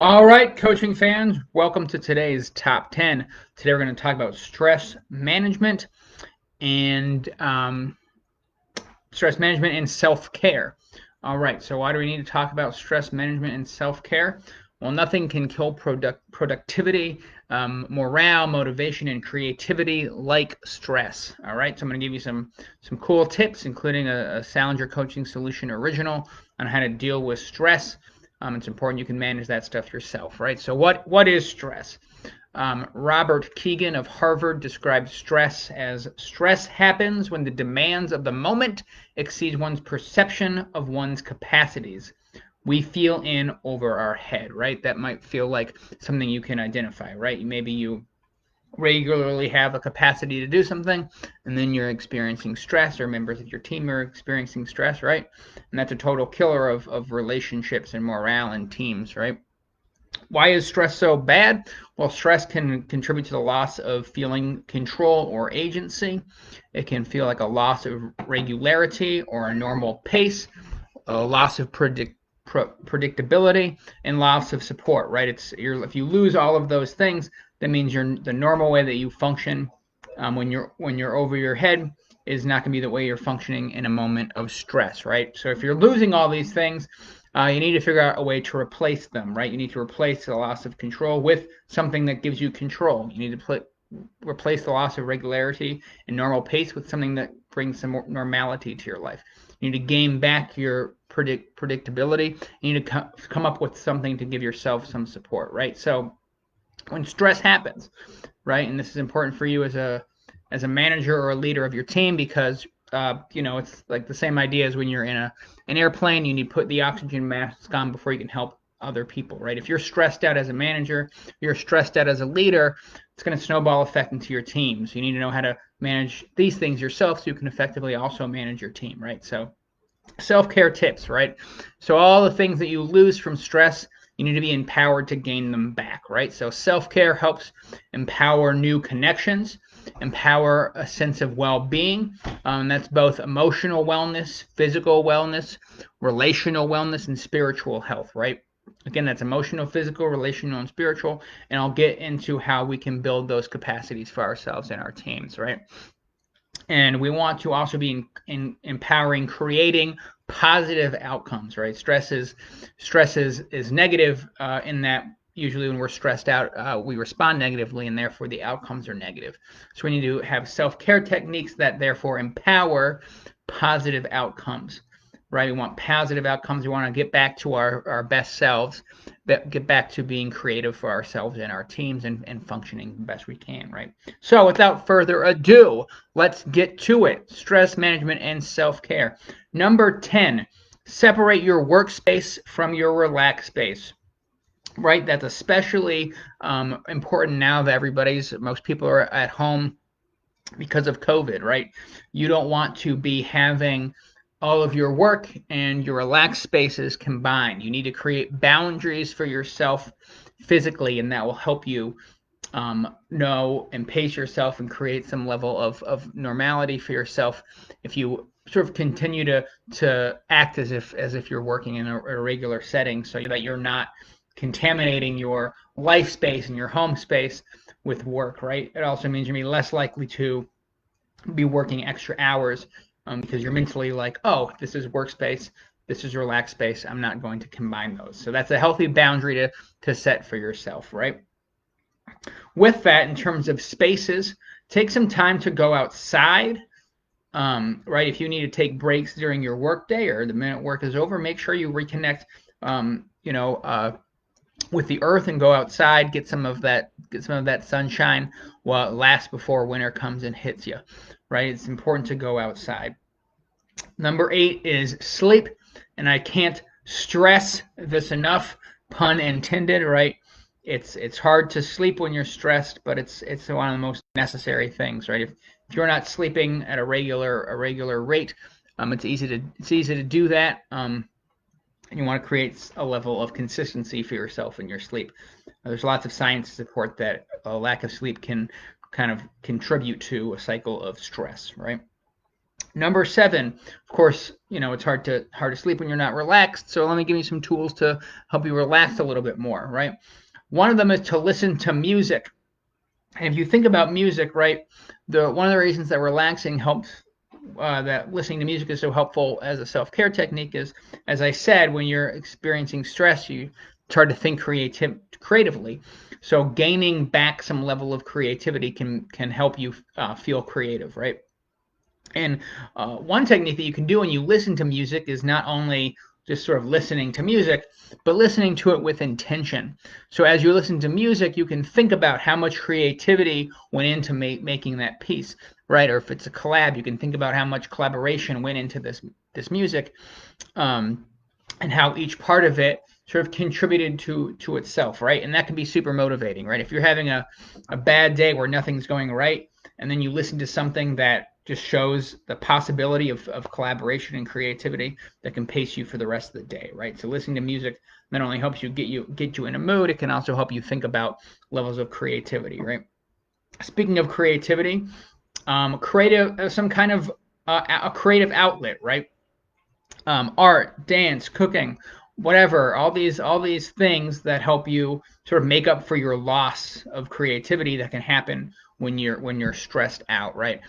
All right, coaching fans, welcome to today's top 10. Today we're going to talk about and stress management and self-care. All right, so why do we need to talk about stress management and self-care? Well, nothing can kill productivity, morale, motivation, and creativity like stress. All right, so I'm going to give you some cool tips, including a Salinger Coaching Solution original on how to deal with stress. It's important you can manage that stuff yourself, right? So what is stress? Robert Keegan of Harvard describes stress as stress happens when the demands of the moment exceed one's perception of one's capacities. We feel in over our head, right? That might feel like something you can identify, right? Maybe you regularly have a capacity to do something, and then you're experiencing stress, or members of your team are experiencing stress, right? And that's a total killer of relationships and morale in teams, right? Why is stress so bad? Well, stress can contribute to the loss of feeling control or agency. It can feel like a loss of regularity or a normal pace, a loss of predictability, and loss of support. Right? If you lose all of those things, that means the normal way that you function when you're over your head is not going to be the way you're functioning in a moment of stress. Right? So if you're losing all these things, you need to figure out a way to replace them, right? You need to replace the loss of control with something that gives you control. You need to replace the loss of regularity and normal pace with something that brings some more normality to your life. You need to gain back your predictability. You need to come up with something to give yourself some support, right? So when stress happens, right, and this is important for you as a manager or a leader of your team because it's like the same idea as when you're in an airplane. You need to put the oxygen mask on before you can help other people, right? If you're stressed out as a manager, you're stressed out as a leader, it's going to snowball effect into your team. So you need to know how to manage these things yourself so you can effectively also manage your team, right? So self-care tips, right? So all the things that you lose from stress, you need to be empowered to gain them back, right? So self-care helps empower new connections, empower a sense of well-being. That's both emotional wellness, physical wellness, relational wellness, and spiritual health, right? Again, that's emotional, physical, relational, and spiritual. And I'll get into how we can build those capacities for ourselves and our teams, right? And we want to also be empowering creating positive outcomes, right? Stress is negative in that usually when we're stressed out, we respond negatively, and therefore the outcomes are negative. So we need to have self-care techniques that therefore empower positive outcomes, right? We want positive outcomes. We want to get back to our best selves, get back to being creative for ourselves and our teams, and functioning the best we can, right? So without further ado, let's get to it. Stress management and self-care. Number 10, separate your workspace from your relax space. Right, that's especially important now that most people are at home because of COVID, right? You don't want to be having all of your work and your relaxed spaces combined. You need to create boundaries for yourself physically, and that will help you know and pace yourself and create some level of normality for yourself if you sort of continue to act as if you're working in a regular setting so that you're not contaminating your life space and your home space with work, right? It also means you're going to be less likely to be working extra hours because you're mentally like, oh, this is workspace, this is relaxed space. I'm not going to combine those. So that's a healthy boundary to set for yourself, right? With that, in terms of spaces, take some time to go outside. Right, if you need to take breaks during your workday or the minute work is over, make sure you reconnect. Um, you know, uh, with the earth and go outside, get some of that sunshine while it lasts before winter comes and hits you. Right, it's important to go outside. Number 8 is sleep, and I can't stress this enough, pun intended. Right, it's hard to sleep when you're stressed, but it's one of the most necessary things. Right, if you're not sleeping at a regular rate, it's easy to do that. And you want to create a level of consistency for yourself in your sleep. There's lots of science to support that a lack of sleep can kind of contribute to a cycle of stress, right? Number 7, of course, it's hard to sleep when you're not relaxed. So let me give you some tools to help you relax a little bit more, right? One of them is to listen to music. And if you think about music, right, one of the reasons that relaxing helps, that listening to music is so helpful as a self-care technique is, as I said, when you're experiencing stress, it's hard to think creatively. So gaining back some level of creativity can help you feel creative, right? And one technique that you can do when you listen to music is not only just sort of listening to music, but listening to it with intention. So as you listen to music, you can think about how much creativity went into making that piece, right? Or if it's a collab, you can think about how much collaboration went into this music, um, and how each part of it sort of contributed to itself, right? And that can be super motivating, right? If you're having a bad day where nothing's going right, and then you listen to something that just shows the possibility of collaboration and creativity, that can pace you for the rest of the day, right? So listening to music not only helps you get you in a mood, it can also help you think about levels of creativity, right? Speaking of creativity, creative some kind of a creative outlet, right? Art, dance, cooking, whatever, all these things that help you sort of make up for your loss of creativity that can happen when you're stressed out, right?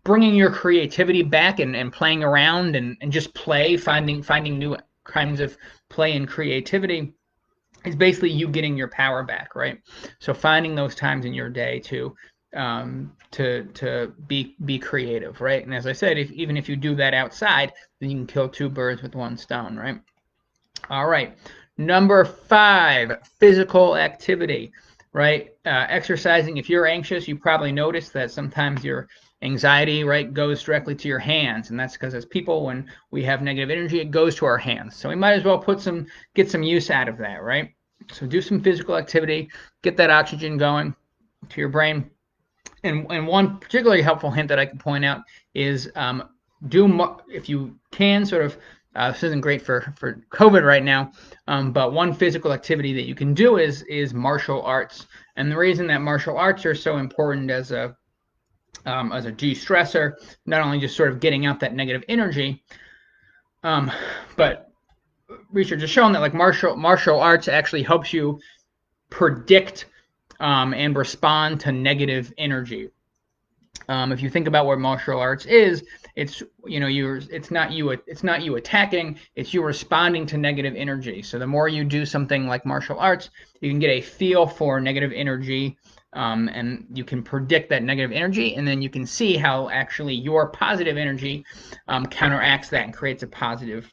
Bringing your creativity back and playing around and just finding new kinds of play and creativity is basically you getting your power back, right? So finding those times in your day to be creative, right? And as I said, even if you do that outside, then you can kill two birds with one stone, right? All right. Number 5, physical activity, right? Exercising. If you're anxious, you probably notice that sometimes your anxiety, right, goes directly to your hands, and that's because as people, when we have negative energy, it goes to our hands. So we might as well get some use out of that, right? So do some physical activity, get that oxygen going to your brain. And one particularly helpful hint that I can point out is if you can sort of this isn't great for COVID right now, but one physical activity that you can do is martial arts. And the reason that martial arts are so important as a de-stressor, not only just sort of getting out that negative energy, but research has shown that like martial arts actually helps you predict and respond to negative energy. If you think about what martial arts is, it's it's not you attacking, it's you responding to negative energy. So the more you do something like martial arts, you can get a feel for negative energy, and you can predict that negative energy, and then you can see how actually your positive energy counteracts that and creates a positive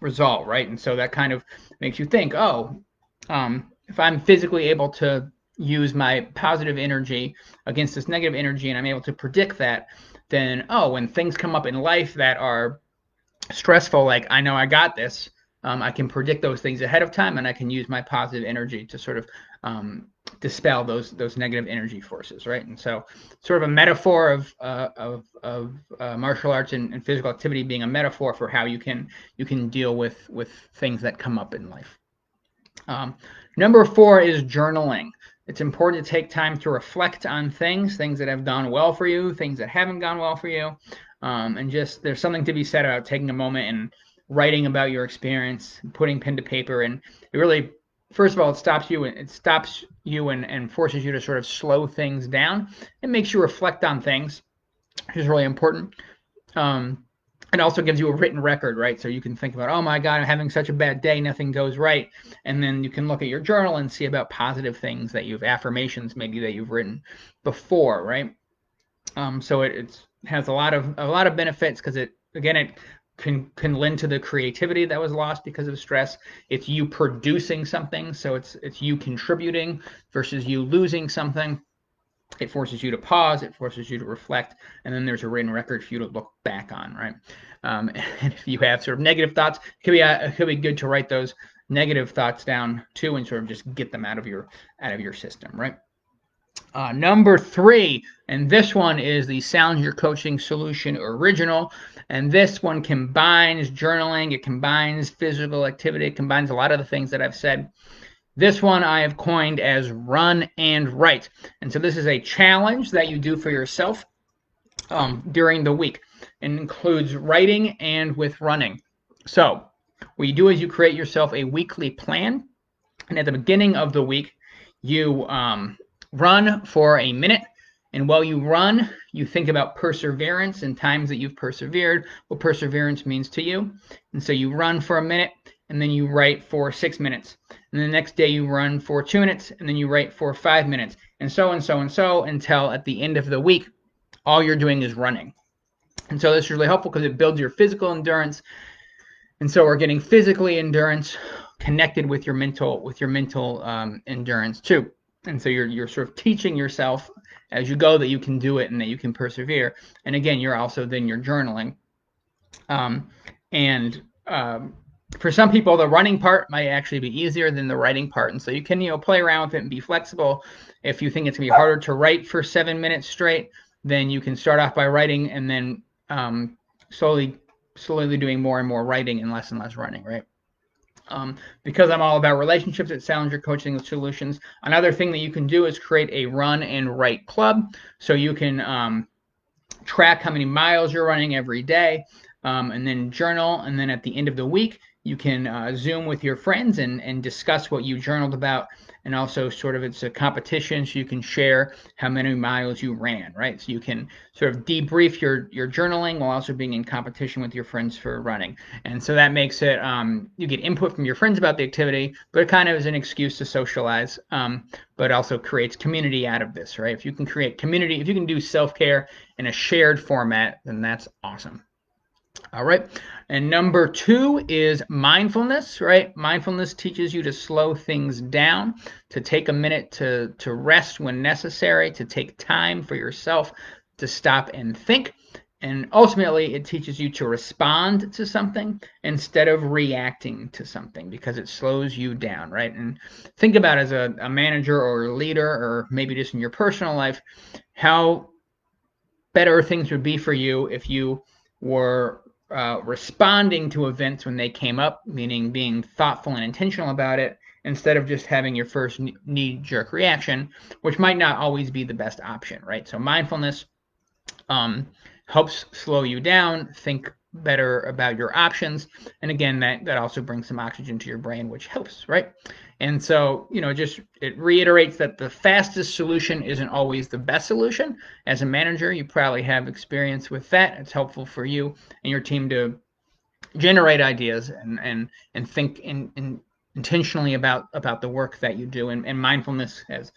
result, right? And so that kind of makes you think, oh, if I'm physically able to use my positive energy against this negative energy and I'm able to predict that, then, oh, when things come up in life that are stressful, like I know I got this, I can predict those things ahead of time and I can use my positive energy to sort of dispel those negative energy forces, right? And so, sort of a metaphor of martial arts and physical activity being a metaphor for how you can deal with things that come up in life. Number 4 is journaling. It's important to take time to reflect on things that have gone well for you, things that haven't gone well for you, and just there's something to be said about taking a moment and writing about your experience, putting pen to paper, and it really, first of all, it stops you and forces you to sort of slow things down. It makes you reflect on things, which is really important. It also gives you a written record, right? So you can think about, oh my God, I'm having such a bad day, nothing goes right. And then you can look at your journal and see about positive things that affirmations maybe that you've written before, right? So it has a lot of benefits because it can lend to the creativity that was lost because of stress. It's you producing something, so it's you contributing versus you losing something. It forces you to pause, it forces you to reflect, and then there's a written record for you to look back on, right? And if you have sort of negative thoughts, it could be good to write those negative thoughts down too, and sort of just get them out of your system, right? Number 3, and this one is the Sound Your Coaching Solution Original, and this one combines journaling, it combines physical activity, it combines a lot of the things that I've said. This one I have coined as Run and Write. And so this is a challenge that you do for yourself. during the week. It includes writing and with running. So what you do is you create yourself a weekly plan, and at the beginning of the week, you run for a minute. And while you run, you think about perseverance and times that you've persevered, what perseverance means to you. And so you run for a minute, and then you write for 6 minutes. And the next day you run for 2 minutes, and then you write for 5 minutes, and so and so and so until at the end of the week, all you're doing is running. And so this is really helpful because it builds your physical endurance. And so we're getting physically endurance connected with your mental endurance too. And so you're sort of teaching yourself as you go that you can do it and that you can persevere. And again, you're also then you're journaling. For some people, the running part might actually be easier than the writing part. And so you can play around with it and be flexible. If you think it's gonna be harder to write for 7 minutes straight, then you can start off by writing and then slowly doing more and more writing and less running, right? Because I'm all about relationships at Salinger Coaching Solutions, another thing that you can do is create a run and write club. So you can track how many miles you're running every day, and then journal. And then at the end of the week, you can Zoom with your friends and discuss what you journaled about. And also sort of it's a competition, so you can share how many miles you ran, right? So you can sort of debrief your journaling while also being in competition with your friends for running. And so that makes it, you get input from your friends about the activity, but it kind of is an excuse to socialize, but also creates community out of this, right? If you can create community, if you can do self-care in a shared format, then that's awesome. All right. And number 2 is mindfulness, right? Mindfulness teaches you to slow things down, to take a minute to rest when necessary, to take time for yourself, to stop and think. And ultimately, it teaches you to respond to something instead of reacting to something because it slows you down, right? And think about as a manager or a leader, or maybe just in your personal life, how better things would be for you if you were responding to events when they came up, meaning being thoughtful and intentional about it, instead of just having your first knee-jerk reaction, which might not always be the best option, right? So mindfulness helps slow you down, think better about your options, and again, that also brings some oxygen to your brain, which helps, right? And so, just it reiterates that the fastest solution isn't always the best solution. As a manager, you probably have experience with that. It's helpful for you and your team to generate ideas and think intentionally about the work that you do. And mindfulness has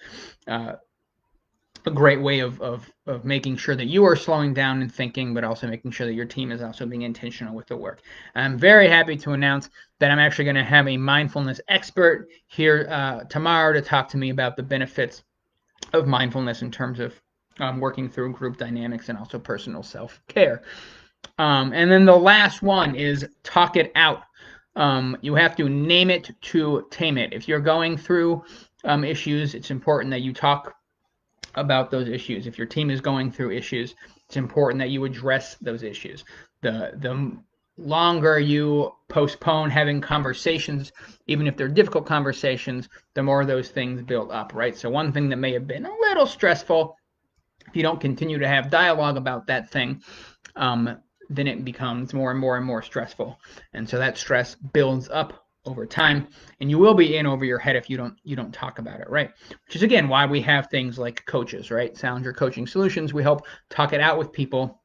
a great way of making sure that you are slowing down and thinking, but also making sure that your team is also being intentional with the work. I'm very happy to announce that I'm actually going to have a mindfulness expert here tomorrow to talk to me about the benefits of mindfulness in terms of working through group dynamics and also personal self-care. And then the last one is talk it out. You have to name it to tame it. If you're going through issues, it's important that you talk about those issues. If your team is going through issues, it's important that you address those issues. The longer you postpone having conversations, even if they're difficult conversations, the more those things build up, right? So one thing that may have been a little stressful, if you don't continue to have dialogue about that thing, then it becomes more and more and more stressful. And so that stress builds up over time, and you will be in over your head if you don't talk about it, right? Which is again why we have things like coaches, right? Salinger Coaching Solutions. We help talk it out with people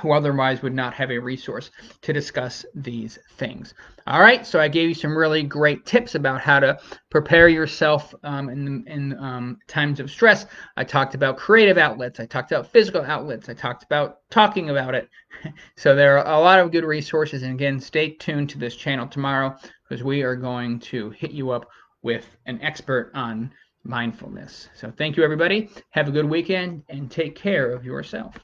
who otherwise would not have a resource to discuss these things. All right, so I gave you some really great tips about how to prepare yourself in times of stress. I talked about creative outlets. I talked about physical outlets. I talked about talking about it. So there are a lot of good resources. And again, stay tuned to this channel tomorrow because we are going to hit you up with an expert on mindfulness. So thank you, everybody. Have a good weekend and take care of yourself.